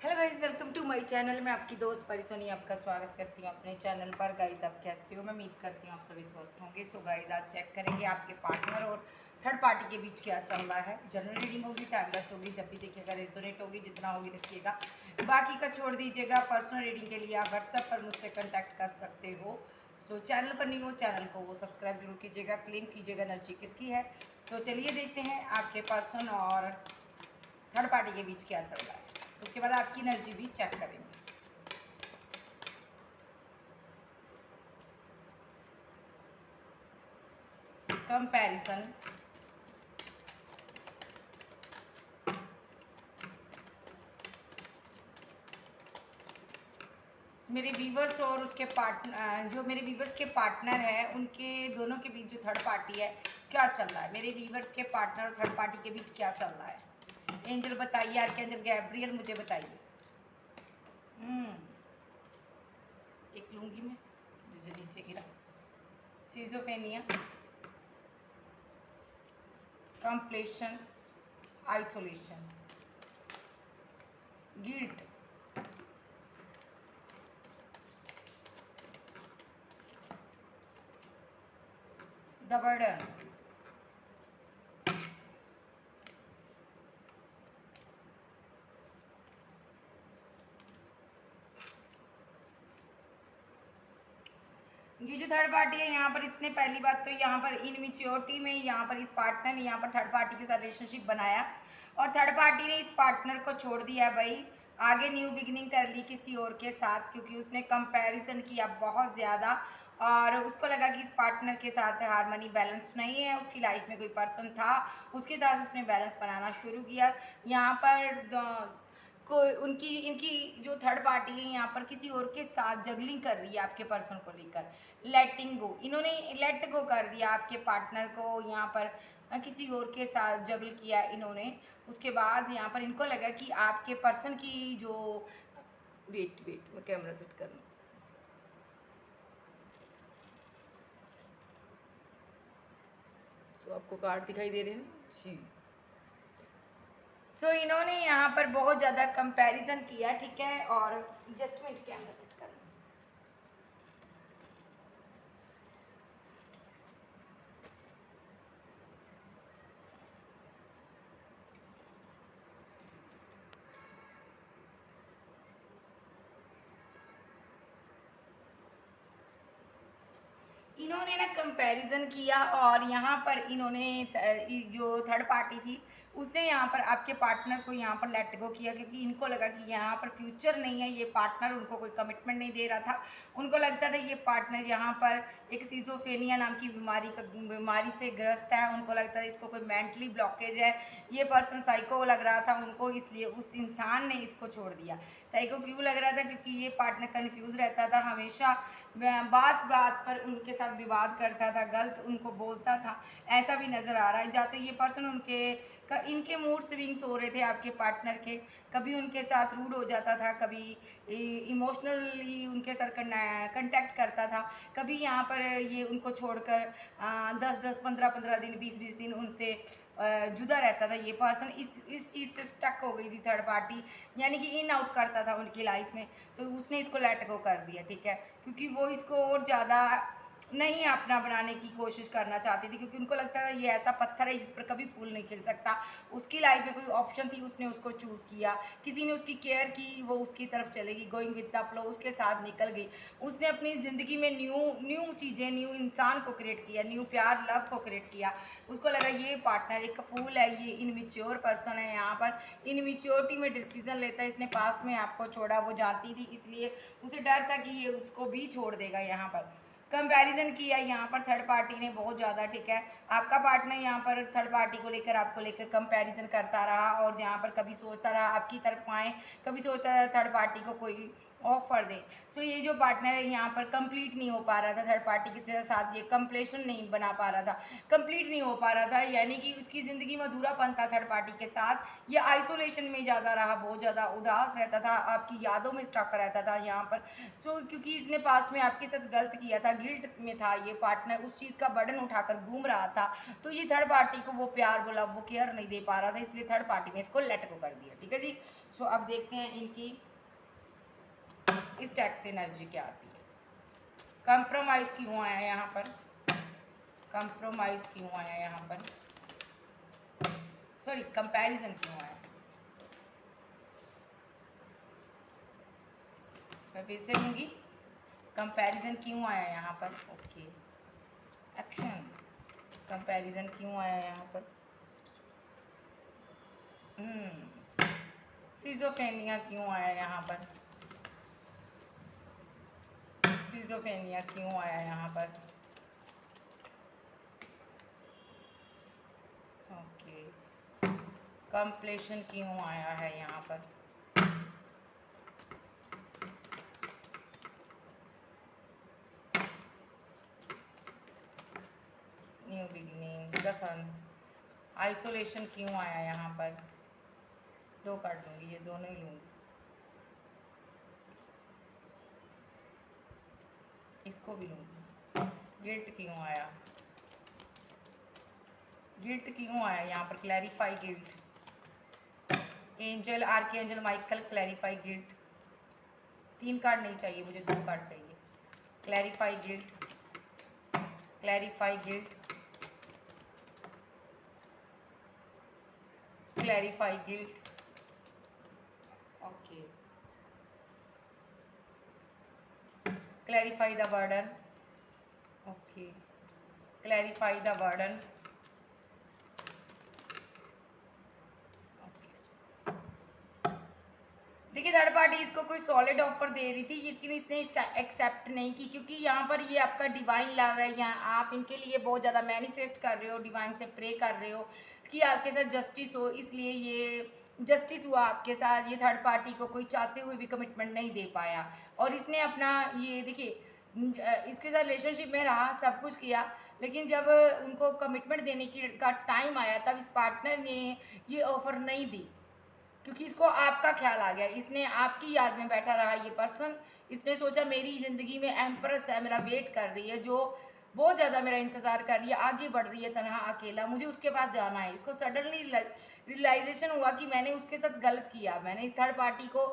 Hello guys, welcome to my channel. मैं आपकी दोस्त परिसोनी आपका स्वागत करती हूँ अपने चैनल पर। गाइस, आप कैसे हो? मैं उम्मीद करती हूँ आप सभी स्वस्थ होंगे। सो गाइस, आज चेक करेंगे आपके पार्टनर और थर्ड पार्टी के बीच क्या चल रहा है। जनरल रीडिंग होगी, टाइमलेस होगी, जब भी देखिएगा रेजोनेट होगी, जितना होगी रखिएगा, बाकी का छोड़ दीजिएगा। पर्सनल रीडिंग के लिए आप व्हाट्सएप पर मुझसे कॉन्टैक्ट कर सकते हो। सो चैनल पर नहीं हो, चैनल को सब्सक्राइब जरूर कीजिएगा, क्लेम कीजिएगा एनर्जी किसकी है। सो चलिए देखते हैं आपके पर्सन और थर्ड पार्टी के बीच क्या चल रहा है। उसके बाद आपकी एनर्जी भी चेक करेंगे। कंपैरिजन, मेरे व्यूवर्स और उसके पार्टनर, जो मेरे व्यूवर्स के पार्टनर है उनके दोनों के बीच जो थर्ड पार्टी है क्या चल रहा है। मेरे व्यूवर्स के पार्टनर और थर्ड पार्टी के बीच क्या चल रहा है। एंजल बताइए, आर्कएंजल गैब्रियल मुझे बताइए। एक लूंगी मैं जो नीचे गिरा। सीजोफेनिया, completion, isolation, guilt, the burden, ये जो थर्ड पार्टी है यहाँ पर, इसने पहली बात तो यहाँ पर इनमिच्योरिटी में यहाँ पर इस पार्टनर ने यहाँ पर थर्ड पार्टी के साथ रिलेशनशिप बनाया और थर्ड पार्टी ने इस पार्टनर को छोड़ दिया भाई। आगे न्यू बिगिनिंग कर ली किसी और के साथ, क्योंकि उसने कंपैरिजन किया बहुत ज़्यादा और उसको लगा कि इस पार्टनर के साथ हारमोनी बैलेंस नहीं है। उसकी लाइफ में कोई पर्सन था, उसके साथ उसने बैलेंस बनाना शुरू किया। यहाँ पर को उनकी इनकी जो थर्ड पार्टी है यहाँ पर किसी और के साथ जगलिंग कर रही है आपके पर्सन को लेकर। लेटिंग गो, इन्होंने लेट गो कर दिया आपके पार्टनर को। यहाँ पर किसी और के साथ जगल किया इन्होंने। उसके बाद यहाँ पर इनको लगा कि आपके पर्सन की जो, वेट वेट मैं कैमरा सेट कर लूँ। सो आपको कार्ड दिखाई दे रहे हैं ना जी। सो इन्होंने यहाँ पर बहुत ज़्यादा कंपैरिजन किया, ठीक है। और जस्ट मिनट, कैमरा सेट कर लूँ। इन्होंने ना कंपैरिजन किया और यहाँ पर इन्होंने जो थर्ड पार्टी थी उसने यहाँ पर आपके पार्टनर को यहाँ पर लेट गो किया, क्योंकि इनको लगा कि यहाँ पर फ्यूचर नहीं है। ये पार्टनर उनको कोई कमिटमेंट नहीं दे रहा था। उनको लगता था ये पार्टनर यहाँ पर एक सिजोफेनिया नाम की बीमारी से ग्रस्त है। उनको लगता था इसको कोई मेंटली ब्लॉकेज है। ये पर्सन साइको लग रहा था उनको, इसलिए उस इंसान ने इसको छोड़ दिया। साइको क्यों लग रहा था? क्योंकि ये पार्टनर कन्फ्यूज रहता था हमेशा, बात बात पर उनके साथ विवाद करता था, गलत उनको बोलता था। ऐसा भी नज़र आ रहा है। या तो ये पर्सन इनके मूड स्विंग्स हो रहे थे आपके पार्टनर के। कभी उनके साथ रूड हो जाता था, कभी इमोशनली उनके साथ कंटेक्ट करता था, कभी यहाँ पर ये उनको छोड़कर 10-10, 15-15 दिन, 20-20 दिन उनसे जुदा रहता था। ये पर्सन इस चीज़ से स्टक हो गई थी थर्ड पार्टी, यानी कि इन आउट करता था उनकी लाइफ में। तो उसने इसको लेट गो कर दिया, ठीक है, क्योंकि वो इसको और ज़्यादा नहीं अपना बनाने की कोशिश करना चाहती थी, क्योंकि उनको लगता था ये ऐसा पत्थर है जिस पर कभी फूल नहीं खिल सकता। उसकी लाइफ में कोई ऑप्शन थी, उसने उसको चूज़ किया। किसी ने उसकी केयर की, वो उसकी तरफ चलेगी, गोइंग विद द फ्लो, उसके साथ निकल गई। उसने अपनी ज़िंदगी में न्यू न्यू चीज़ें, न्यू इंसान को क्रिएट किया, न्यू प्यार लव को क्रिएट किया। उसको लगा ये पार्टनर एक फूल है, ये इनमिच्योर पर्सन है। यहाँ पर इनमिच्योरिटी में डिसीजन लेता है। इसने पास्ट में आपको छोड़ा, वो जानती थी, इसलिए उसे डर था कि ये उसको भी छोड़ देगा। यहाँ पर कंपैरिजन किया यहाँ पर थर्ड पार्टी ने बहुत ज़्यादा, ठीक है। आपका पार्टनर यहाँ पर थर्ड पार्टी को लेकर, आपको लेकर कंपैरिजन करता रहा और यहाँ पर कभी सोचता रहा आपकी तरफ आए, कभी सोचता रहा थर्ड पार्टी को कोई ऑफर दे। सो ये जो पार्टनर है यहाँ पर कंप्लीट नहीं हो पा रहा था थर्ड पार्टी के साथ, ये कंप्लेशन नहीं बना पा रहा था, कंप्लीट नहीं हो पा रहा था, यानी कि उसकी ज़िंदगी में अधूरापन था थर्ड पार्टी के साथ। ये आइसोलेशन में ज़्यादा रहा, बहुत ज़्यादा उदास रहता था, आपकी यादों में स्टक रहता था यहाँ पर। सो क्योंकि इसने पास्ट में आपके साथ गलत किया था, गिल्ट में था ये पार्टनर, उस चीज़ का बर्डन उठाकर घूम रहा था। तो ये थर्ड पार्टी को वो प्यार बोला, वो केयर नहीं दे पा रहा था, इसलिए थर्ड पार्टी ने इसको लेट गो कर दिया। ठीक है जी। सो अब देखते हैं इनकी इस टैक्स एनर्जी क्या आती है। कंप्रोमाइज क्यों आया यहाँ पर, कंप्रोमाइज क्यों आया यहाँ पर, सॉरी कंपैरिजन क्यों आया, मैं फिर से लूँगी। कंपैरिजन क्यों आया यहाँ पर, ओके एक्शन, कंपैरिजन क्यों आया यहाँ पर, सिजोफ्रेनिया क्यों आया यहाँ पर, सिजोफ्रेनिया क्यों आया यहाँ पर, ओके कंप्लेशन क्यों आया है यहाँ पर, new beginning, the sun, isolation क्यों आया यहाँ पर, दो काट लूँगी, ये दोनों ही लूँगी, इसको भी लूँगी। गिल्ट क्यों आया, गिल्ट क्यों आया यहाँ पर, clarify guilt, angel arc angel Michael clarify guilt, 3 card नहीं चाहिए मुझे, 2 कार्ड चाहिए। Clarify guilt, clarify guilt, clarify guilt, okay clarify the burden, okay clarify the burden, देखिए थर्ड पार्टी इसको कोई सॉलिड ऑफर दे रही थी, लेकिन इसने एक्सेप्ट नहीं की, क्योंकि यहाँ पर ये आपका डिवाइन लव है, यहाँ आप इनके लिए बहुत ज़्यादा मैनिफेस्ट कर रहे हो, डिवाइन से प्रे कर रहे हो कि आपके साथ जस्टिस हो, इसलिए ये जस्टिस हुआ आपके साथ। ये थर्ड पार्टी को कोई चाहते हुए भी कमिटमेंट नहीं दे पाया, और इसने अपना ये देखिए इसके साथ रिलेशनशिप में रहा, सब कुछ किया, लेकिन जब उनको कमिटमेंट देने की का टाइम आया तब इस पार्टनर ने ये ऑफर नहीं दी, क्योंकि इसको आपका ख्याल आ गया, इसने आपकी याद में बैठा रहा ये पर्सन। इसने सोचा मेरी ज़िंदगी में एम्प्रेस है, मेरा वेट कर रही है, जो बहुत ज़्यादा मेरा इंतज़ार कर रही है, आगे बढ़ रही है तनहा अकेला, मुझे उसके पास जाना है। इसको सडनली रियलाइजेशन हुआ कि मैंने उसके साथ गलत किया, मैंने इस थर्ड पार्टी को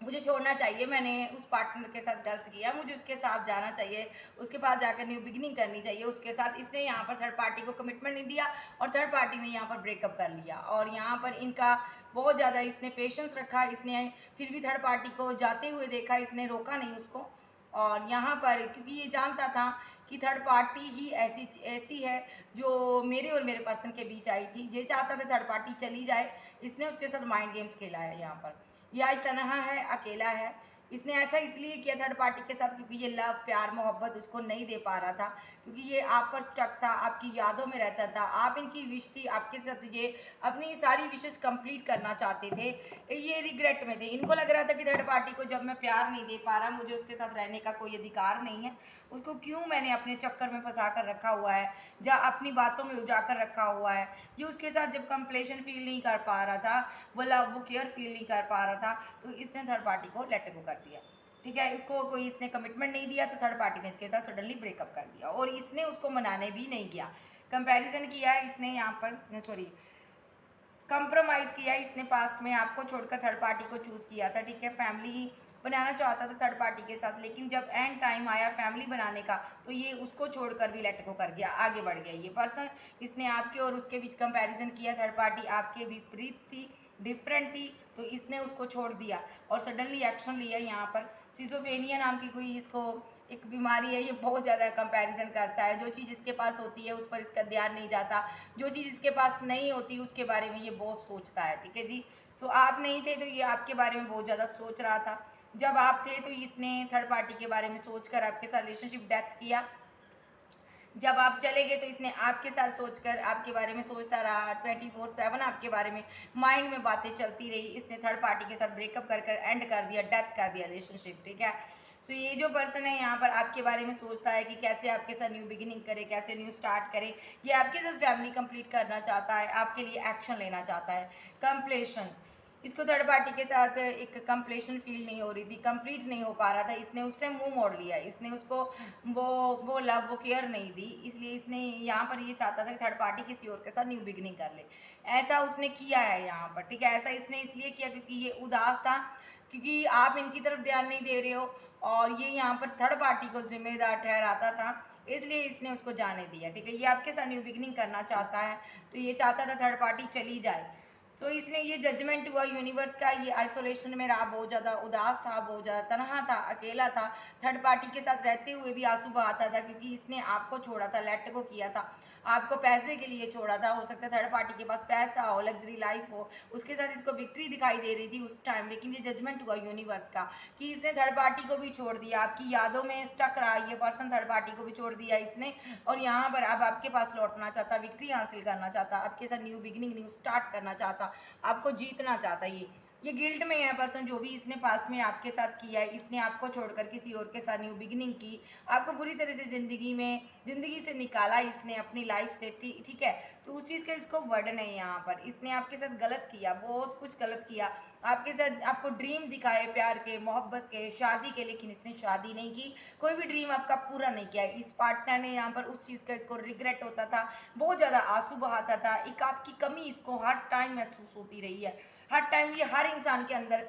मुझे छोड़ना चाहिए, मैंने उस पार्टनर के साथ गलत किया, मुझे उसके साथ जाना चाहिए, उसके पास जाकर न्यू बिगिनिंग करनी चाहिए उसके साथ। इसने यहाँ पर थर्ड पार्टी को कमिटमेंट नहीं दिया और थर्ड पार्टी ने यहाँ पर ब्रेकअप कर लिया, और यहाँ पर इनका बहुत ज़्यादा इसने पेशेंस रखा, इसने फिर भी थर्ड पार्टी को जाते हुए देखा, इसने रोका नहीं उसको। और यहाँ पर क्योंकि ये जानता था कि थर्ड पार्टी ही ऐसी ऐसी है जो मेरे और मेरे पर्सन के बीच आई थी, ये चाहता था थर्ड पार्टी चली जाए, इसने उसके साथ माइंड गेम्स खेला है यहाँ पर। ये आज तनहा है, अकेला है, इसने ऐसा इसलिए किया थर्ड पार्टी के साथ क्योंकि ये लव प्यार मोहब्बत उसको नहीं दे पा रहा था, क्योंकि ये आप पर स्टक था, आपकी यादों में रहता था, आप इनकी विश थी, आपके साथ ये अपनी सारी विशेस कंप्लीट करना चाहते थे, ये रिग्रेट में थे। इनको लग रहा था कि थर्ड पार्टी को जब मैं प्यार नहीं दे पा रहा, मुझे उसके साथ रहने का कोई अधिकार नहीं है, उसको क्यों मैंने अपने चक्कर में फंसा कर रखा हुआ है, या अपनी बातों में उलझा कर रखा हुआ है। ये उसके साथ जब कंप्लेशन फील नहीं कर पा रहा था, वो लव वो केयर फील नहीं कर पा रहा था, तो इसने थर्ड पार्टी को लेट गो कर दिया। ठीक है, इसको कोई इसने कमिटमेंट नहीं दिया, तो थर्ड पार्टी ने इसके साथ सडनली ब्रेकअप कर दिया, और इसने उसको मनाने भी नहीं किया। कंपैरिजन किया है इसने यहाँ पर, सॉरी कंप्रोमाइज़ किया इसने, पास्ट में आपको छोड़कर थर्ड पार्टी को चूज़ किया था। ठीक है, फैमिली बनाना चाहता था थर्ड पार्टी के साथ, लेकिन जब एंड टाइम आया फैमिली बनाने का, तो ये उसको छोड़कर भी लेट गो कर गया, आगे बढ़ गया ये पर्सन। इसने आपके और उसके बीच कंपैरिजन किया, थर्ड पार्टी आपके विपरीत थी, डिफरेंट थी, तो इसने उसको छोड़ दिया और सडनली एक्शन लिया यहाँ पर। सिजोफ्रेनिया नाम की कोई इसको एक बीमारी है, ये बहुत ज़्यादा कंपैरिजन करता है, जो चीज़ इसके पास होती है उस पर इसका ध्यान नहीं जाता, जो चीज़ इसके पास नहीं होती उसके बारे में ये बहुत सोचता है। ठीक है जी। सो आप नहीं थे तो ये आपके बारे में बहुत ज़्यादा सोच रहा था, जब आप थे तो इसने थर्ड पार्टी के बारे में सोचकर आपके साथ रिलेशनशिप डेथ किया, जब आप चले गए तो इसने आपके साथ सोचकर आपके बारे में सोचता रहा, 24/7 आपके बारे में माइंड में बातें चलती रही। इसने थर्ड पार्टी के साथ ब्रेकअप कर कर एंड कर दिया, डेथ कर दिया रिलेशनशिप, ठीक है। सो ये जो पर्सन है यहाँ पर आपके बारे में सोचता है कि कैसे आपके साथ न्यू बिगिनिंग करे, कैसे न्यू स्टार्ट करे। ये आपके साथ फैमिली कंप्लीट करना चाहता है, आपके लिए एक्शन लेना चाहता है। कंप्लेशन, इसको थर्ड पार्टी के साथ एक कंप्लेशन फील नहीं हो रही थी, कंप्लीट नहीं हो पा रहा था, इसने उससे मुंह मोड़ लिया, इसने उसको वो लव, वो केयर नहीं दी। इसलिए इसने यहाँ पर ये चाहता था कि थर्ड पार्टी किसी और के साथ न्यू बिगिनिंग कर ले। ऐसा उसने किया है यहाँ पर, ठीक है। ऐसा इसने इसलिए किया क्योंकि ये उदास था, क्योंकि आप इनकी तरफ ध्यान नहीं दे रहे हो, और ये यहाँ पर थर्ड पार्टी को जिम्मेदार ठहराता था, इसलिए इसने उसको जाने दिया, ठीक है। ये आपके साथ न्यू बिगिनिंग करना चाहता है, तो ये चाहता था थर्ड पार्टी चली जाए। सो इसने ये जजमेंट हुआ यूनिवर्स का, ये आइसोलेशन में रहा, बहुत ज़्यादा उदास था, बहुत ज़्यादा तनहा था, अकेला था। थर्ड पार्टी के साथ रहते हुए भी आंसू बहाता था, क्योंकि इसने आपको छोड़ा था, लेट गो किया था, आपको पैसे के लिए छोड़ा था। हो सकता है थर्ड पार्टी के पास पैसा हो, लग्जरी लाइफ हो, उसके साथ इसको विक्ट्री दिखाई दे रही थी उस टाइम, लेकिन ये जजमेंट हुआ यूनिवर्स का कि इसने थर्ड पार्टी को भी छोड़ दिया, आपकी यादों में स्टक रहा ये पर्सन, थर्ड पार्टी को भी छोड़ दिया इसने, और यहाँ पर अब आपके पास लौटना चाहता, विक्ट्री हासिल करना चाहता, आपके साथ न्यू बिगिनिंग, न्यू स्टार्ट करना चाहता, आपको जीतना चाहता। ये गिल्ट में है पर्सन, जो भी इसने पास्ट में आपके साथ किया है, इसने आपको छोड़कर किसी और के साथ न्यू बिगिनिंग की, आपको बुरी तरह से ज़िंदगी से निकाला इसने अपनी लाइफ से, ठीक है। तो उस चीज़ का इसको वर्डन है यहाँ पर, इसने आपके साथ गलत किया, बहुत कुछ गलत किया आपके साथ, आपको ड्रीम दिखाए प्यार के, मोहब्बत के, शादी के, लेकिन इसने शादी नहीं की, कोई भी ड्रीम आपका पूरा नहीं किया। इस पार्टनर ने यहाँ पर उस चीज़ का इसको रिग्रेट होता था, बहुत ज़्यादा आंसू बहाता था, एक आपकी कमी इसको हर टाइम महसूस होती रही है। हर टाइम ये हर इंसान के अंदर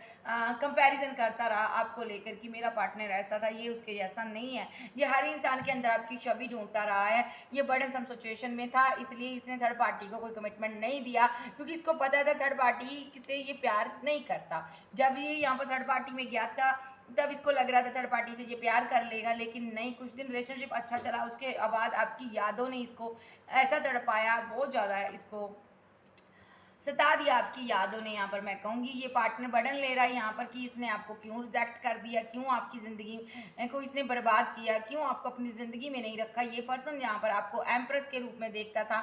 कंपैरिजन करता रहा आपको लेकर कि मेरा पार्टनर ऐसा था, ये उसके जैसा नहीं है। ये हर इंसान के अंदर आपकी छवि ढूंढता रहा है। ये बर्डनसम सिचुएशन में था, इसलिए इसने थर्ड पार्टी को कोई कमिटमेंट नहीं दिया, क्योंकि इसको पता था थर्ड पार्टी से ये प्यार नहीं करता। जब ये यहाँ पर थर्ड पार्टी में गया था, तब इसको लग रहा था थर्ड पार्टी से ये प्यार कर लेगा, लेकिन नहीं। कुछ दिन रिलेशनशिप अच्छा चला, उसके बाद आपकी यादों ने इसको ऐसा तड़पाया, बहुत ज़्यादा इसको सता दिया, आपकी यादों ने। यहाँ पर मैं कहूँगी ये पार्टनर बर्डन ले रहा है यहाँ पर कि इसने आपको क्यों रिजेक्ट कर दिया, क्यों आपकी ज़िंदगी को इसने बर्बाद किया, क्यों आपको अपनी ज़िंदगी में नहीं रखा। ये पर्सन यहाँ पर आपको एम्प्रेस के रूप में देखता था,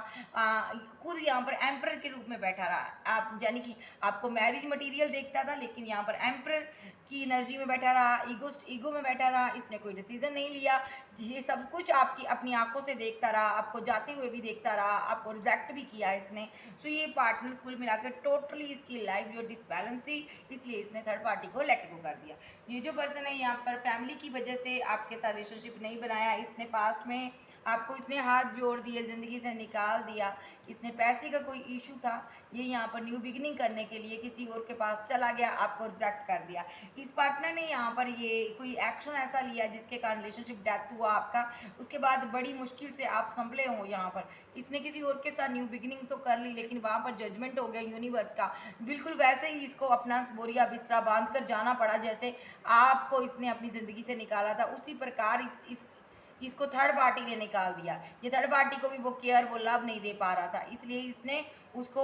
खुद यहाँ पर एम्पर के रूप में बैठा रहा, आप यानी कि आपको मैरिज मटीरियल देखता था, लेकिन यहाँ पर एम्पर की एनर्जी में बैठा रहा, ईगो में बैठा रहा। इसने कोई डिसीजन नहीं लिया, ये सब कुछ आपकी अपनी आंखों से देखता रहा, आपको जाते हुए भी देखता रहा, आपको रिजेक्ट भी किया इसने। सो ये पार्टनर कुल मिलाकर टोटली इसकी लाइफ जो डिसबैलेंस थी, इसलिए इसने थर्ड पार्टी को लेट गो कर दिया। ये जो पर्सन है यहाँ पर फैमिली की वजह से आपके साथ रिलेशनशिप नहीं बनाया, इसने पास्ट में आपको इसने हाथ जोड़ दिए, ज़िंदगी से निकाल दिया। इसने पैसे का कोई इशू था, ये यहाँ पर न्यू बिगिनिंग करने के लिए किसी और के पास चला गया, आपको रिजेक्ट कर दिया। इस पार्टनर ने यहाँ पर ये कोई एक्शन ऐसा लिया जिसके कारण रिलेशनशिप डेथ हुआ आपका, उसके बाद बड़ी मुश्किल से आप संभले हो यहाँ पर। इसने किसी और के साथ न्यू बिगिनिंग तो कर ली, लेकिन वहाँ पर जजमेंट हो गया यूनिवर्स का, बिल्कुल वैसे ही इसको अपना बोरिया बिस्तरा बांध कर जाना पड़ा, जैसे आपको इसने अपनी ज़िंदगी से निकाला था, उसी प्रकार इसको थर्ड पार्टी ने निकाल दिया। ये थर्ड पार्टी को भी वो केयर, वो लव नहीं दे पा रहा था, इसलिए इसने उसको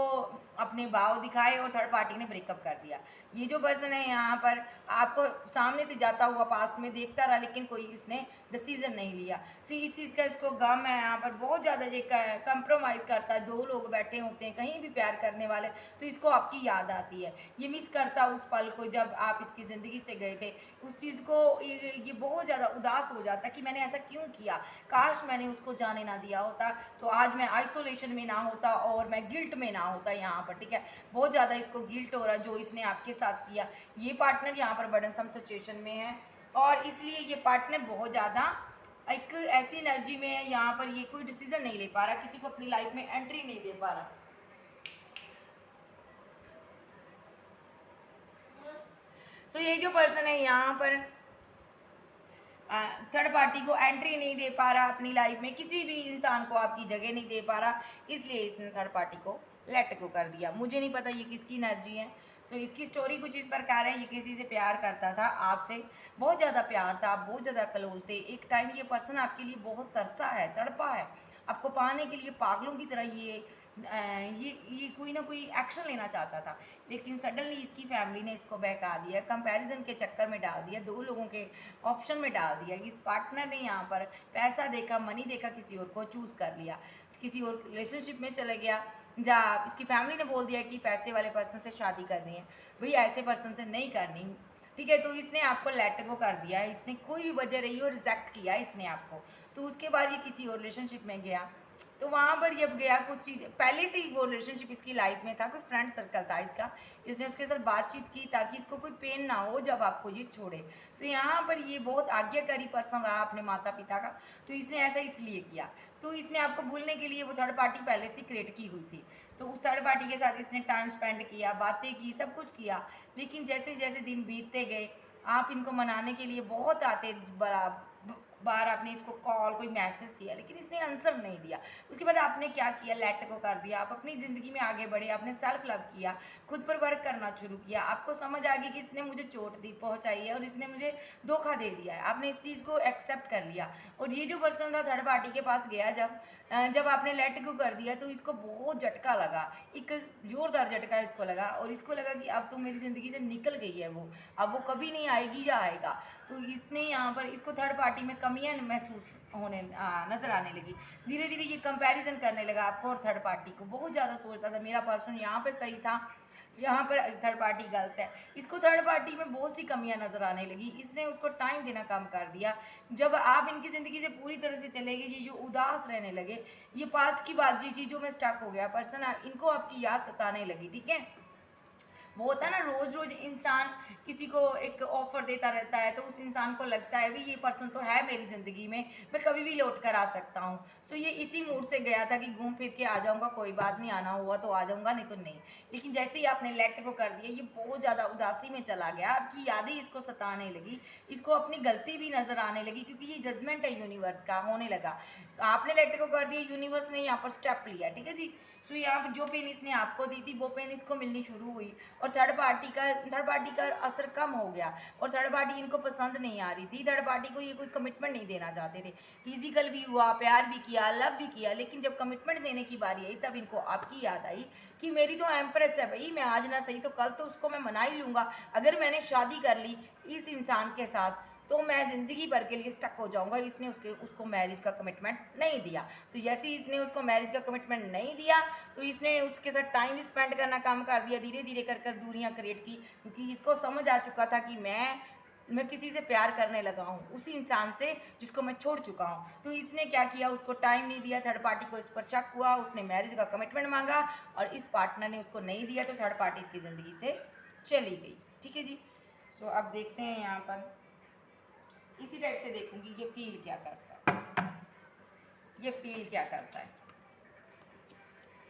अपने भाव दिखाए और थर्ड पार्टी ने ब्रेकअप कर दिया। ये जो पर्सन है यहाँ पर आपको सामने से जाता हुआ पास्ट में देखता रहा, लेकिन कोई इसने डिसीजन नहीं लिया। इस चीज़ का इसको गम है यहाँ पर, बहुत ज़्यादा ये कंप्रोमाइज़ करता है। दो लोग बैठे होते हैं कहीं भी प्यार करने वाले, तो इसको आपकी याद आती है, ये मिस करता उस पल को जब आप इसकी ज़िंदगी से गए थे। उस चीज़ को ये बहुत ज़्यादा उदास हो जाता है कि मैंने ऐसा क्यों किया, काश मैंने उसको जाने ना दिया होता, तो आज मैं आइसोलेशन में ना होता और मैं गिल्ट में ना होता यहाँ पर, ठीक है। बहुत ज़्यादा इसको गिल्ट हो रहा है जो इसने आपके साथ किया। ये पार्टनर यहाँ पर बर्डनसम सिचुएशन में है, और इसलिए ये पार्टनर बहुत ज़्यादा एक ऐसी एनर्जी में है यहाँ पर, ये कोई डिसीजन नहीं ले पा रहा, किसी को अपनी लाइफ में एंट्री नहीं दे पा रहा। सो ये जो पर्सन है यहाँ पर थर्ड पार्टी को एंट्री नहीं दे पा रहा अपनी लाइफ में, किसी भी इंसान को आपकी जगह नहीं दे पा रहा, इसलिए इसने थर्ड पार्टी को लेट गो कर दिया। मुझे नहीं पता ये किसकी एनर्जी है। सो इसकी स्टोरी कुछ इस प्रकार है, ये किसी से प्यार करता था, आपसे बहुत ज़्यादा प्यार था, बहुत ज़्यादा क्लोज थे। एक टाइम ये पर्सन आपके लिए बहुत तरसा है, तड़पा है, आपको पाने के लिए पागलों की तरह ये ये कोई ना कोई एक्शन लेना चाहता था, लेकिन सडनली इसकी फैमिली ने इसको बहका दिया, कंपैरिजन के चक्कर में डाल दिया, दो लोगों के ऑप्शन में डाल दिया। इस पार्टनर ने यहाँ पर पैसा देखा, मनी देखा, किसी और को चूज़ कर लिया, किसी और रिलेशनशिप में चले गया। जहाँ इसकी फैमिली ने बोल दिया कि पैसे वाले पर्सन से शादी करनी है, भाई ऐसे पर्सन से नहीं करनी, ठीक है। तो इसने आपको लेट गो कर दिया है, इसने कोई भी वजह रही हो रिजेक्ट किया इसने आपको। तो उसके बाद ये किसी और रिलेशनशिप में गया, तो वहाँ पर जब गया कुछ चीज़ पहले से ही वो रिलेशनशिप इसकी लाइफ में था, कोई फ्रेंड सर्कल था इसका, इसने उसके साथ बातचीत की ताकि इसको कोई पेन ना हो जब आपको ये छोड़े। तो यहाँ पर ये बहुत आज्ञाकारी पर्सन रहा अपने माता पिता का, तो इसने ऐसा इसलिए किया। तो इसने आपको भूलने के लिए वो थर्ड पार्टी पहले से क्रिएट की हुई थी, तो उस थर्ड पार्टी के साथ इसने टाइम स्पेंड किया, बातें की, सब कुछ किया। लेकिन जैसे जैसे दिन बीतते गए, आप इनको मनाने के लिए बहुत आते बार आपने इसको कॉल कोई मैसेज किया, लेकिन इसने आंसर नहीं दिया। उसके बाद आपने क्या किया, लेट को कर दिया, आप अपनी ज़िंदगी में आगे बढ़े, आपने सेल्फ लव किया, खुद पर वर्क करना शुरू किया। आपको समझ आ गई कि इसने मुझे चोट दी पहुंचाई है और इसने मुझे धोखा दे दिया है, आपने इस चीज़ को एक्सेप्ट कर लिया। और ये जो पर्सन था थर्ड पार्टी के पास गया, जब आपने लेट को कर दिया तो इसको बहुत झटका लगा, एक ज़ोरदार झटका इसको लगा, और इसको लगा कि अब तो मेरी ज़िंदगी से निकल गई है वो, अब वो कभी नहीं आएगी या आएगा। तो इसने यहाँ पर इसको थर्ड पार्टी में कमियां महसूस नज़र आने लगी। धीरे धीरे ये कंपैरिजन करने लगा आपको और थर्ड पार्टी को, बहुत ज़्यादा सोचता था मेरा पर्सन यहाँ पर सही था, यहाँ पर थर्ड पार्टी गलत है। इसको थर्ड पार्टी में बहुत सी कमियां नज़र आने लगी, इसने उसको टाइम देना कम कर दिया। जब आप इनकी ज़िंदगी से पूरी तरह से चले गए, ये जो उदास रहने लगे, ये पास्ट की बात, ये चीज़ों में स्टक हो गया पर्सन, इनको आपकी याद सताने लगी, ठीक है। वो होता है ना, रोज रोज इंसान किसी को एक ऑफर देता रहता है, तो उस इंसान को लगता है भी ये पर्सन तो है मेरी ज़िंदगी में, मैं कभी भी लौट कर आ सकता हूँ। सो ये इसी मूड से गया था कि घूम फिर के आ जाऊँगा, कोई बात नहीं, आना हुआ तो आ जाऊँगा, नहीं तो नहीं। लेकिन जैसे ही आपने लेट को कर दिया, ये बहुत ज़्यादा उदासी में चला गया, आपकी यादें इसको सताने लगी, इसको अपनी गलती भी नज़र आने लगी, क्योंकि ये जजमेंट है यूनिवर्स का होने लगा। आपने लेट को कर दिया, यूनिवर्स ने यहाँ पर स्टेप लिया, ठीक है जी। सो यहाँ पर जो पेन इसने आपको दी थी वो पेन इसको मिलनी शुरू हुई, और थर्ड पार्टी का असर कम हो गया, और थर्ड पार्टी इनको पसंद नहीं आ रही थी, थर्ड पार्टी को ये कोई कमिटमेंट नहीं देना चाहते थे। फिजिकल भी हुआ, प्यार भी किया, लव भी किया, लेकिन जब कमिटमेंट देने की बारी आई तब इनको आपकी याद आई कि मेरी तो एम्प्रेस है भाई, मैं आज ना सही तो कल तो उसको मैं मना ही लूँगा। अगर मैंने शादी कर ली इस इंसान के साथ तो मैं ज़िंदगी भर के लिए स्टक हो जाऊंगा। इसने उसको मैरिज का कमिटमेंट नहीं दिया। तो जैसे ही इसने उसको मैरिज का कमिटमेंट नहीं दिया, तो इसने उसके साथ टाइम स्पेंड करना कम कर दिया, धीरे धीरे कर कर दूरियां क्रिएट की, क्योंकि इसको समझ आ चुका था कि मैं किसी से प्यार करने लगा हूँ, उसी इंसान से जिसको मैं छोड़ चुका हूँ। तो इसने क्या किया, उसको टाइम नहीं दिया, थर्ड पार्टी को इस पर शक हुआ, उसने मैरिज का कमिटमेंट मांगा और इस पार्टनर ने उसको नहीं दिया, तो थर्ड पार्टी इसकी ज़िंदगी से चली गई, ठीक है जी। सो अब देखते हैं यहाँ पर, इसी टाइप से देखूंगी ये फील क्या करता है, ये फील क्या करता है।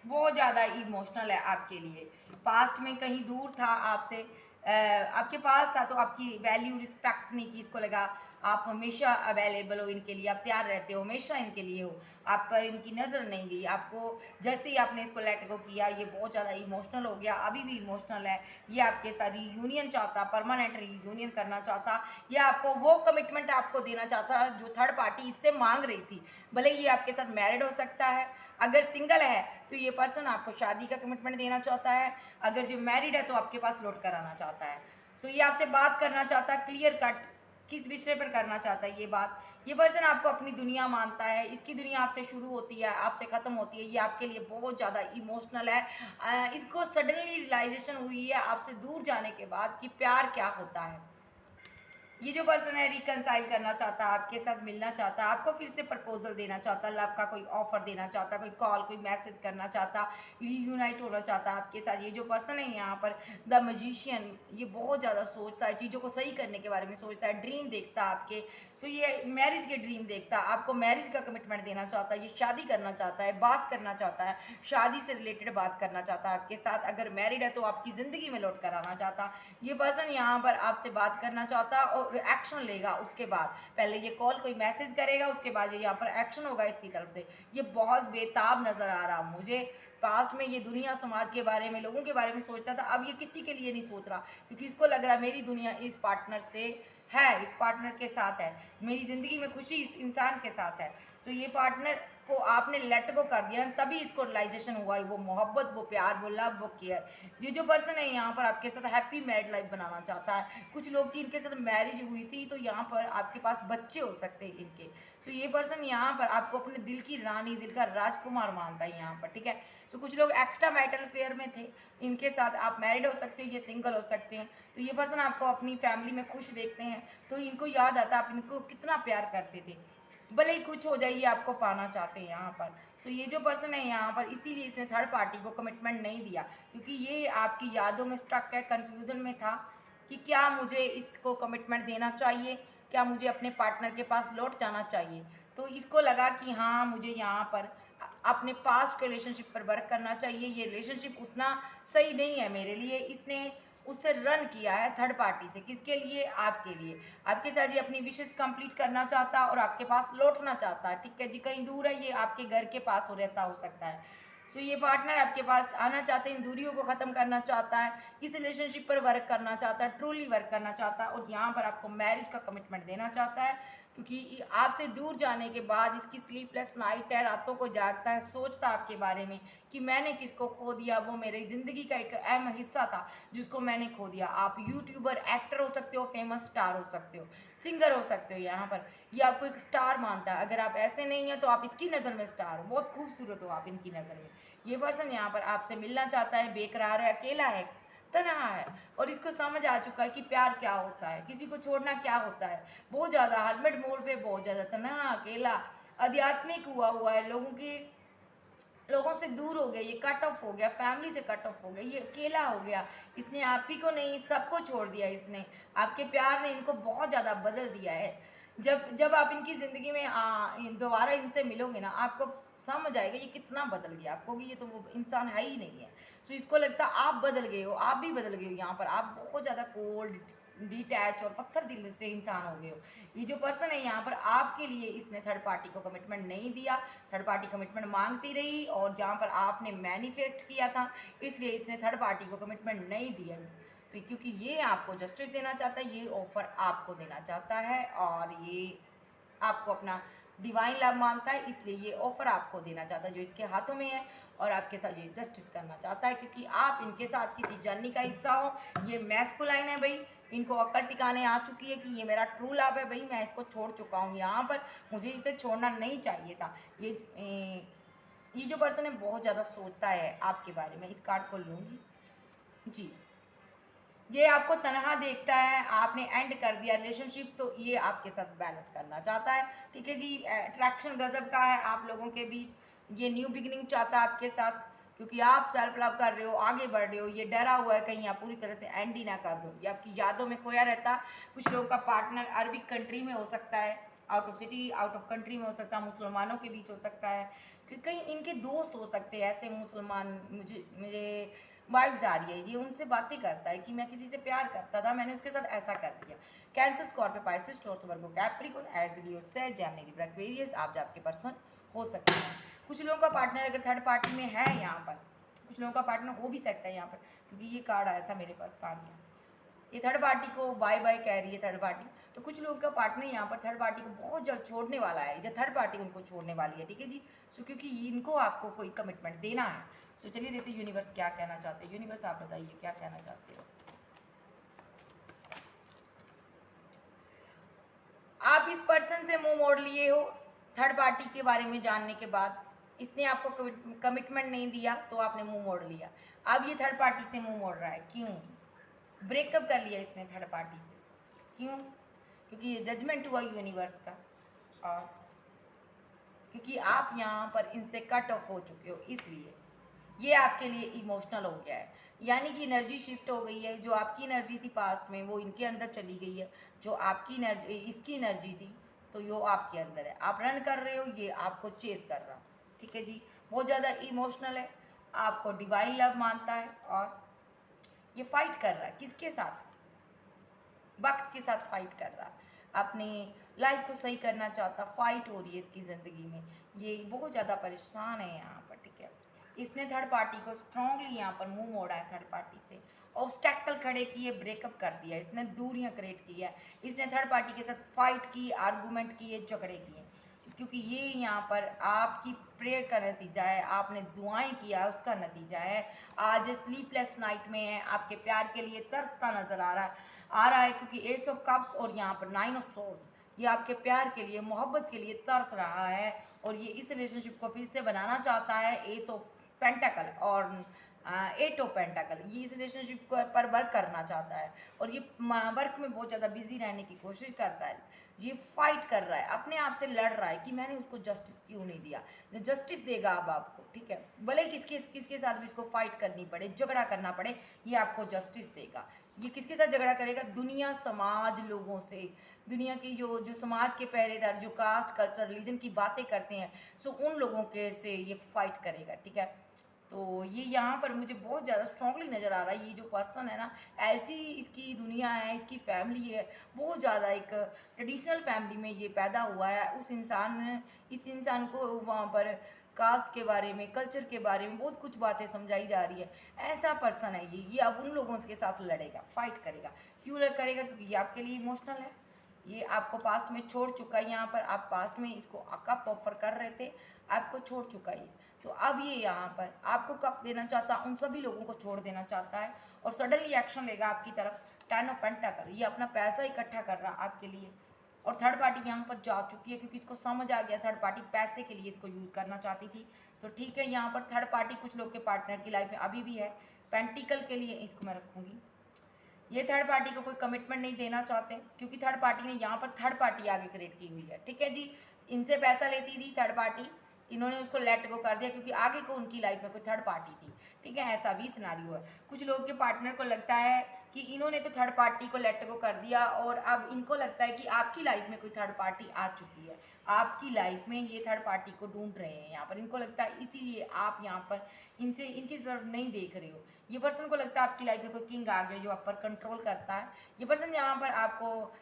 बहुत ज़्यादा इमोशनल है आपके लिए, पास्ट में कहीं दूर था आपसे, आपके पास था तो आपकी वैल्यू रिस्पेक्ट नहीं की, इसको लगा आप हमेशा अवेलेबल हो इनके लिए, आप तैयार रहते हो, हमेशा इनके लिए हो, आप पर इनकी नज़र नहीं गई। आपको जैसे ही आपने इसको लेट गो किया, ये बहुत ज़्यादा इमोशनल हो गया, अभी भी इमोशनल है। ये आपके साथ रीयूनियन चाहता, परमानेंट रीयूनियन करना चाहता, या आपको वो कमिटमेंट आपको देना चाहता जो थर्ड पार्टी इससे मांग रही थी। भले ये आपके साथ मैरिड हो सकता है, अगर सिंगल है तो ये पर्सन आपको शादी का कमिटमेंट देना चाहता है, अगर जो मैरिड है तो आपके पास लौट कर आना चाहता है। सो ये आपसे बात करना चाहता है क्लियर कट, किस विषय पर करना चाहता है ये बात। ये पर्सन आपको अपनी दुनिया मानता है, इसकी दुनिया आपसे शुरू होती है, आपसे ख़त्म होती है। ये आपके लिए बहुत ज़्यादा इमोशनल है। इसको सडनली रियलाइजेशन हुई है आपसे दूर जाने के बाद कि प्यार क्या होता है। ये जो पर्सन है रिकनसाइल करना चाहता, आपके साथ मिलना चाहता, आपको फिर से प्रपोजल देना चाहता, लव का कोई ऑफर देना चाहता, कोई कॉल कोई मैसेज करना चाहता, रीयूनाइट होना चाहता आपके साथ। ये जो पर्सन है यहाँ पर द मैजिशियन, ये बहुत ज़्यादा सोचता है, चीज़ों को सही करने के बारे में सोचता है, ड्रीम देखता आपके। सो ये मैरिज के ड्रीम देखता, आपको मैरिज का कमिटमेंट देना चाहता है, ये शादी करना चाहता है, बात करना चाहता है, शादी से रिलेटेड बात करना चाहता है आपके साथ। अगर मैरिड है तो आपकी ज़िंदगी में लौट कर आना चाहता। ये पर्सन यहाँ पर आपसे बात करना चाहता और एक्शन लेगा। उसके बाद पहले ये कॉल कोई मैसेज करेगा, उसके बाद ये यहाँ पर एक्शन होगा इसकी तरफ से। ये बहुत बेताब नज़र आ रहा मुझे। पास्ट में ये दुनिया समाज के बारे में, लोगों के बारे में सोचता था, अब ये किसी के लिए नहीं सोच रहा, क्योंकि इसको लग रहा मेरी दुनिया इस पार्टनर से है, इस पार्टनर के साथ है, मेरी ज़िंदगी में खुशी इस इंसान के साथ है। सो ये पार्टनर को आपने लेट गो कर दिया, तभी इसको रियलाइजेशन हुआ, वो मोहब्बत, वो प्यार, वो लव, वो केयर। ये जो पर्सन है यहाँ पर आपके साथ हैप्पी मैरिड लाइफ बनाना चाहता है। कुछ लोग की इनके साथ मैरिज हुई थी, तो यहाँ पर आपके पास बच्चे हो सकते हैं इनके। सो ये पर्सन यहाँ पर आपको अपने दिल की रानी, दिल का राजकुमार मानता है यहाँ पर, ठीक है। सो कुछ लोग एक्स्ट्रा मैरिटल अफेयर में थे, इनके साथ आप मैरिड हो सकते हो, ये सिंगल हो सकते हैं। तो ये पर्सन आपको अपनी फैमिली में खुश देखते हैं, तो इनको याद आता आप इनको कितना प्यार करते थे, भले ही कुछ हो जाए, ये आपको पाना चाहते हैं यहाँ पर। सो ये जो पर्सन है यहाँ पर, इसीलिए इसने थर्ड पार्टी को कमिटमेंट नहीं दिया, क्योंकि ये आपकी यादों में स्ट्रक है, कन्फ्यूजन में था कि क्या मुझे इसको कमिटमेंट देना चाहिए, क्या मुझे अपने पार्टनर के पास लौट जाना चाहिए। तो इसको लगा कि हाँ, मुझे यहाँ पर अपने पास्ट के रिलेशनशिप पर वर्क करना चाहिए, ये रिलेशनशिप उतना सही नहीं है मेरे लिए। इसने उससे रन किया है थर्ड पार्टी से, किसके लिए, आपके लिए। आपके साथ ये अपनी विशेष कंप्लीट करना चाहता है और आपके पास लौटना चाहता है, ठीक है जी। कहीं दूर है, ये आपके घर के पास हो रहता हो सकता है। सो ये पार्टनर आपके पास आना चाहते हैं, इन दूरियों को ख़त्म करना चाहता है, इस रिलेशनशिप पर वर्क करना चाहता है, ट्रूली वर्क करना चाहता है, और यहाँ पर आपको मैरिज का कमिटमेंट देना चाहता है। क्योंकि आपसे दूर जाने के बाद इसकी स्लीपलेस नाइट है, रातों को जागता है, सोचता आपके बारे में कि मैंने किसको खो दिया, वो मेरी ज़िंदगी का एक अहम हिस्सा था जिसको मैंने खो दिया। आप यूट्यूबर, एक्टर हो सकते हो, फेमस स्टार हो सकते हो, सिंगर हो सकते हो, यहाँ पर ये आपको एक स्टार मानता है। अगर आप ऐसे नहीं हैं तो आप इसकी नज़र में स्टार हो, बहुत खूबसूरत हो आप इनकी नज़र में। ये पर्सन यहाँ पर आपसे मिलना चाहता है, बेकरार है, अकेला है, तनहा है, और इसको समझ आ चुका है कि प्यार क्या होता है, किसी को छोड़ना क्या होता है। बहुत ज़्यादा हरमिट मोड पे, बहुत ज़्यादा तनहा, अकेला, आध्यात्मिक हुआ है, लोगों से दूर हो गया, ये कट ऑफ हो गया, फैमिली से कट ऑफ हो गया, ये अकेला हो गया। इसने आप ही को नहीं, सबको छोड़ दिया इसने। आपके प्यार ने इनको बहुत ज़्यादा बदल दिया है। जब जब आप इनकी ज़िंदगी में दोबारा इनसे मिलोगे ना, आपको समझ आएगा ये कितना बदल गया, आपको कि ये तो वो इंसान है ही नहीं है। सो इसको लगता है आप बदल गए हो, आप भी बदल गए हो, यहाँ पर आप बहुत ज़्यादा कोल्ड, डिटैच और पत्थर दिल से इंसान हो गए हो। ये जो पर्सन है यहाँ पर आपके लिए, इसने थर्ड पार्टी को कमिटमेंट नहीं दिया, थर्ड पार्टी कमिटमेंट मांगती रही, और जहाँ पर आपने मैनिफेस्ट किया था, इसलिए इसने थर्ड पार्टी को कमिटमेंट नहीं दिया। तो क्योंकि ये आपको जस्टिस देना चाहता है, ये ऑफर आपको देना चाहता है, और ये आपको अपना डिवाइन लव मानता है, इसलिए ये ऑफर आपको देना चाहता है जो इसके हाथों में है, और आपके साथ ये जस्टिस करना चाहता है, क्योंकि आप इनके साथ किसी जर्नी का हिस्सा हो। ये मैस्कुलाइन है भाई, इनको अक्ल टिकाने आ चुकी है कि ये मेरा ट्रू लव है भाई, मैं इसको छोड़ चुका हूँ यहाँ पर, मुझे इसे छोड़ना नहीं चाहिए था। ये जो पर्सन है बहुत ज़्यादा सोचता है आपके बारे में। इस कार्ड को लूँगी जी। ये आपको तनहा देखता है, आपने एंड कर दिया रिलेशनशिप, तो ये आपके साथ बैलेंस करना चाहता है, ठीक है जी। अट्रैक्शन गजब का है आप लोगों के बीच। ये न्यू बिगिनिंग चाहता है आपके साथ, क्योंकि आप सेल्फ लव कर रहे हो, आगे बढ़ रहे हो। ये डरा हुआ है कहीं आप पूरी तरह से एंड ही ना कर दो, ये आपकी यादों में खोया रहता। कुछ लोगों का पार्टनर अरबिक कंट्री में हो सकता है, out of city, out of country में हो सकता है, मुसलमानों के बीच हो सकता है, कि कहीं इनके दोस्त हो सकते हैं ऐसे मुसलमान। मुझे वाइब्स आ रही है, ये उनसे बातें करता है कि मैं किसी से प्यार करता था, मैंने उसके साथ ऐसा कर दिया। कैंसर, स्कॉर्पियो, पाइसेस, टॉरस, वर्गो, कैप्रिकॉर्न, एरीज, लियो, सेज, जेमिनी, लिब्रा, एक्वेरियस आप आपके पर्सन हो सकते हैं। कुछ लोगों का पार्टनर अगर थर्ड पार्टी में है यहाँ पर, कुछ लोगों का पार्टनर हो भी सकता है यहाँ पर, क्योंकि ये कार्ड आया था मेरे पास, कार्ड यहाँ ये थर्ड पार्टी को बाय बाय कह रही है थर्ड पार्टी। तो कुछ लोगों का पार्टनर यहाँ पर थर्ड पार्टी को बहुत जल्द छोड़ने वाला है, या थर्ड पार्टी उनको छोड़ने वाली है, ठीक है जी। सो क्योंकि इनको आपको कोई कमिटमेंट देना है। सो चलिए देखते हैं यूनिवर्स क्या कहना चाहते हैं। यूनिवर्स आप बताइए क्या कहना चाहते हो। आप इस पर्सन से मुंह मोड़ लिए हो थर्ड पार्टी के बारे में जानने के बाद, इसने आपको कमिटमेंट नहीं दिया तो आपने मुंह मोड़ लिया। अब ये थर्ड पार्टी से मुंह मोड़ रहा है, क्यों? ब्रेकअप कर लिया इसने थर्ड पार्टी से, क्यों? क्योंकि ये जजमेंट हुआ यूनिवर्स का, और क्योंकि आप यहाँ पर इनसे कट ऑफ हो चुके हो, इसलिए ये आपके लिए इमोशनल हो गया है। यानी कि एनर्जी शिफ्ट हो गई है, जो आपकी एनर्जी थी पास्ट में वो इनके अंदर चली गई है, जो आपकी एनर्जी इसकी एनर्जी थी तो यो आपके अंदर है। आप रन कर रहे हो, ये आपको चेस कर रहा, ठीक है जी। बहुत ज़्यादा इमोशनल है, आपको डिवाइन लव मानता है, और ये फाइट कर रहा है किसके साथ? वक्त के साथ फाइट कर रहा, अपनी लाइफ को सही करना चाहता, फाइट हो रही है इसकी ज़िंदगी में। ये बहुत ज़्यादा परेशान है यहाँ पर, ठीक है। इसने थर्ड पार्टी को स्ट्रांगली यहाँ पर मुंह मोड़ा है, थर्ड पार्टी से ऑब्स्टैकल खड़े किए, ब्रेकअप कर दिया, इसने दूरियां क्रिएट की है, इसने थर्ड पार्टी के साथ फाइट की, आर्गूमेंट किए, झगड़े किए। क्योंकि ये यहाँ पर आपकी प्रेयर का नतीजा है, आपने दुआएं किया उसका नतीजा है। आज स्लीपलेस नाइट में है, आपके प्यार के लिए तरसता नजर आ रहा है क्योंकि एस ऑफ कप्स और यहाँ पर नाइन ऑफ सोर्स, ये आपके प्यार के लिए, मोहब्बत के लिए तरस रहा है और ये इस रिलेशनशिप को फिर से बनाना चाहता है। एस ऑफ पेंटाकल और एट ऑफ पेंटाकल, ये इस रिलेशनशिप पर वर्क करना चाहता है और ये वर्क में बहुत ज़्यादा बिजी रहने की कोशिश करता है। ये फाइट कर रहा है, अपने आप से लड़ रहा है कि मैंने उसको जस्टिस क्यों नहीं दिया। जो जस्टिस देगा अब आपको, ठीक है, भले किसके किसके साथ भी इसको फाइट करनी पड़े, झगड़ा करना पड़े, ये आपको जस्टिस देगा। ये किसके साथ झगड़ा करेगा? दुनिया, समाज, लोगों से। दुनिया की जो जो समाज के पहरेदार, जो कास्ट, कल्चर, रिलीजन की बातें करते हैं, सो उन लोगों के से ये फाइट करेगा, ठीक है। तो ये यहाँ पर मुझे बहुत ज़्यादा स्ट्रांगली नज़र आ रहा है। ये जो पर्सन है ना, ऐसी इसकी दुनिया है, इसकी फैमिली है, बहुत ज़्यादा एक ट्रेडिशनल फैमिली में ये पैदा हुआ है। इस इंसान को वहाँ पर कास्ट के बारे में, कल्चर के बारे में बहुत कुछ बातें समझाई जा रही है। ऐसा पर्सन है ये अब उन लोगों के साथ लड़ेगा, फाइट करेगा। क्यों करेगा? क्योंकि ये आपके लिए इमोशनल है, ये आपको पास्ट में छोड़ चुका है। यहाँ पर आप पास्ट में इसको कप ऑफर कर रहे थे, आपको छोड़ चुका है। तो अब ये यहाँ पर आपको कप देना चाहता, उन सभी लोगों को छोड़ देना चाहता है और सडनली एक्शन लेगा आपकी तरफ। 10 ऑफ पेंटाकल, ये अपना पैसा इकट्ठा कर रहा है आपके लिए और थर्ड पार्टी यहाँ पर जा चुकी है क्योंकि इसको समझ आ गया थर्ड पार्टी पैसे के लिए इसको यूज़ करना चाहती थी। तो ठीक है, यहाँ पर थर्ड पार्टी कुछ लोग के पार्टनर की लाइफ में अभी भी है। पेंटिकल के लिए इसको मैं रखूँगी। ये थर्ड पार्टी को कोई कमिटमेंट नहीं देना चाहते क्योंकि थर्ड पार्टी ने यहाँ पर थर्ड पार्टी आगे क्रिएट की हुई है, ठीक है जी। इनसे पैसा लेती थी थर्ड पार्टी, इन्होंने उसको लेट गो कर दिया क्योंकि आगे को उनकी लाइफ में कोई थर्ड पार्टी थी, ठीक है। ऐसा भी सिनारियो है। कुछ लोग के पार्टनर को लगता है कि इन्होंने तो थर्ड पार्टी को लेट गो कर दिया और अब इनको लगता है कि आपकी लाइफ में कोई थर्ड पार्टी आ चुकी है, आपकी लाइफ में ये थर्ड पार्टी को ढूंढ रहे हैं यहाँ पर। इनको लगता है इसीलिए आप यहाँ पर इनसे इनकी तरफ नहीं देख रहे हो। ये पर्सन को लगता है आपकी लाइफ में कोई किंग आ गया जो आप पर कंट्रोल करता है। ये पर्सन यहाँ पर आपको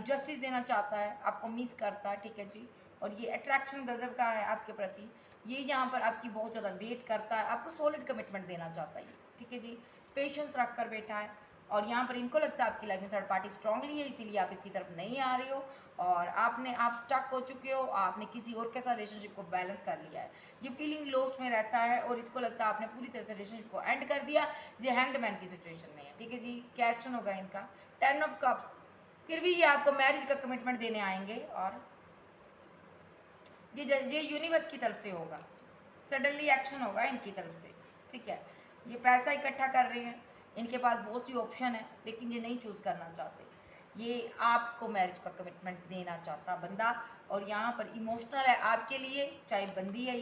जस्टिस देना चाहता है, आपको मिस करता है, ठीक है जी। और ये अट्रैक्शन गजब का है आपके प्रति। ये यहाँ पर आपकी बहुत ज़्यादा वेट करता है, आपको सॉलिड कमिटमेंट देना चाहता है, ठीक है जी। पेशेंस रख कर बैठा है और यहाँ पर इनको लगता है आपकी लाइफ में थर्ड पार्टी स्ट्रांगली है, इसीलिए आप इसकी तरफ नहीं आ रहे हो और आप स्टक हो चुके हो। आपने किसी और के साथ रिलेशनशिप को बैलेंस कर लिया है। ये फीलिंग लॉस में रहता है और इसको लगता है आपने पूरी तरह से रिलेशनशिप को एंड कर दिया। ये हैंगड की सिचुएशन में है, ठीक है जी। क्या एक्शन होगा इनका? 10 ऑफ कप्स। फिर भी ये आपको मैरिज का कमिटमेंट देने आएंगे और ये यूनिवर्स की तरफ से होगा, सडनली एक्शन होगा इनकी तरफ से, ठीक है। ये पैसा इकट्ठा कर रहे हैं, इनके पास बहुत सी ऑप्शन है लेकिन ये नहीं चूज़ करना चाहते। ये आपको मैरिज का कमिटमेंट देना चाहता बंदा और यहाँ पर इमोशनल है आपके लिए, चाहे बंदी है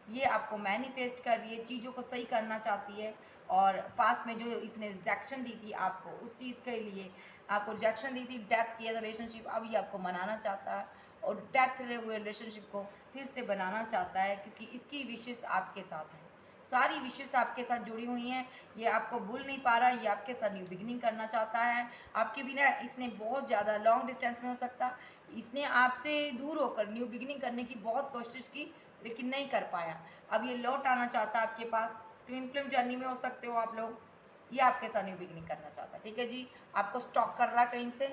ये आपको मैनिफेस्ट कर रही है, चीज़ों को सही करना चाहती है और पास्ट में जो इसने रिजेक्शन दी थी आपको, उस चीज़ के लिए आपको रिजेक्शन दी थी, डेथ किया था रिलेशनशिप, अब ये आपको मनाना चाहता है और डेथ हुए रिलेशनशिप को फिर से बनाना चाहता है क्योंकि इसकी विशेष आपके साथ है। सारी विशेष आपके साथ जुड़ी हुई हैं। ये आपको भूल नहीं पा रहा, ये आपके साथ न्यू बिगिनिंग करना चाहता है। आपके बिना इसने बहुत ज़्यादा लॉन्ग डिस्टेंस में हो सकता, इसने आपसे दूर होकर न्यू बिगिनिंग करने की बहुत कोशिश की लेकिन नहीं कर पाया। अब ये लौट आना चाहता है आपके पास। ट्विन फ्लेम जर्नी में हो सकते हो आप लोग। ये आपके साथ न्यू बिगिनिंग करना चाहता है, ठीक है जी। आपको स्टॉक कर रहा कहीं से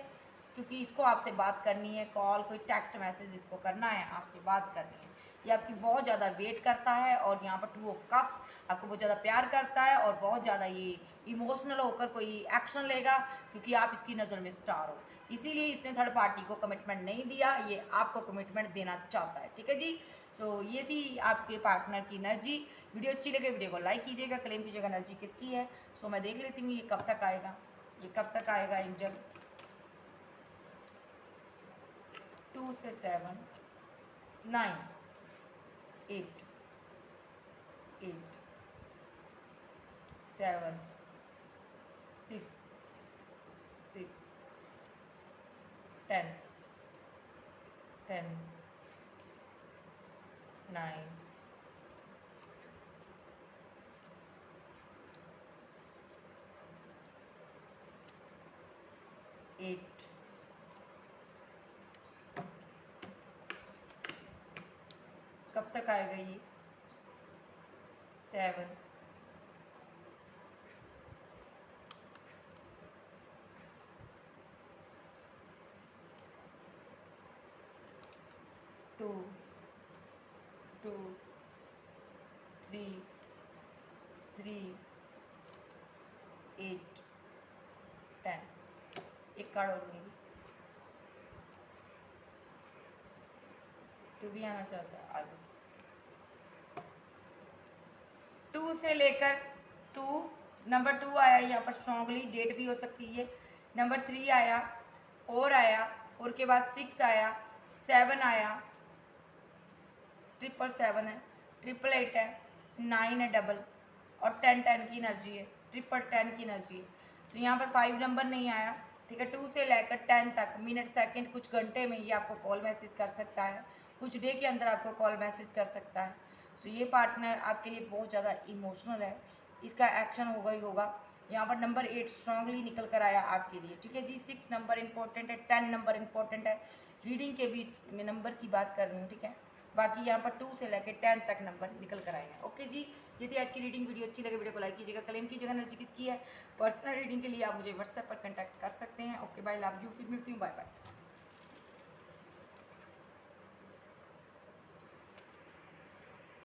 क्योंकि इसको आपसे बात करनी है, कॉल, कोई टेक्स्ट मैसेज इसको करना है, आपसे बात करनी है। ये आपकी बहुत ज़्यादा वेट करता है और यहाँ पर 2 ऑफ कप्स, आपको बहुत ज़्यादा प्यार करता है और बहुत ज़्यादा ये इमोशनल होकर कोई एक्शन लेगा क्योंकि आप इसकी नज़र में स्टार हो। इसीलिए इसने थर्ड पार्टी को कमिटमेंट नहीं दिया, ये आपको कमिटमेंट देना चाहता है, ठीक है जी। सो ये थी आपके पार्टनर की एनर्जी। वीडियो अच्छी लगे वीडियो को लाइक कीजिएगा, क्लेम कीजिएगा एनर्जी किसकी है। सो मैं देख लेती हूँ ये कब तक आएगा, ये कब तक आएगा एंजल। 2 से 7, 9, 8, 8, 7, 6, 6, 10, 10, 9, 8, कब तक आएगा ये? 7, 2, 2 3 3 8 10। एक कार्ड और लूँगी। तू भी आना चाहता है, आ जाओ। 2 से लेकर 2, नंबर 2 आया यहाँ पर स्ट्रॉन्गली, डेट भी हो सकती है। नंबर 3 आया, 4 आया, 4 के बाद 6 आया, 7 आया, 777 है, 888 है, 9 है डबल, और 10 की एनर्जी है, 10 की एनर्जी है। तो यहाँ पर 5 नंबर नहीं आया, ठीक है। 2 से लेकर 10 तक मिनट सेकंड कुछ घंटे में ये आपको कॉल मैसेज कर सकता है, कुछ डे के अंदर आपको कॉल मैसेज कर सकता है। सो ये पार्टनर आपके लिए बहुत ज़्यादा इमोशनल है, इसका एक्शन होगा ही होगा। यहाँ पर नंबर 8 स्ट्रांगली निकल कर आया आपके लिए, ठीक है जी। 6 नंबर इंपॉर्टेंट है, 10 नंबर इंपॉर्टेंट है, रीडिंग के बीच में नंबर की बात कर रही हूँ, ठीक है। बाकी यहाँ पर 2 से लेकर 10 तक नंबर निकल कर आए हैं। ओके जी, ये थी आज की रीडिंग। वीडियो अच्छी लगे वीडियो को लाइक कीजिएगा, क्लेम कीजिएगा एनर्जी किसकी है। पर्सनल रीडिंग के लिए आप मुझे व्हाट्सएप पर कॉन्टैक्ट कर सकते हैं। ओके बाय, लव यू, फिर मिलती हूँ, बाय बाय।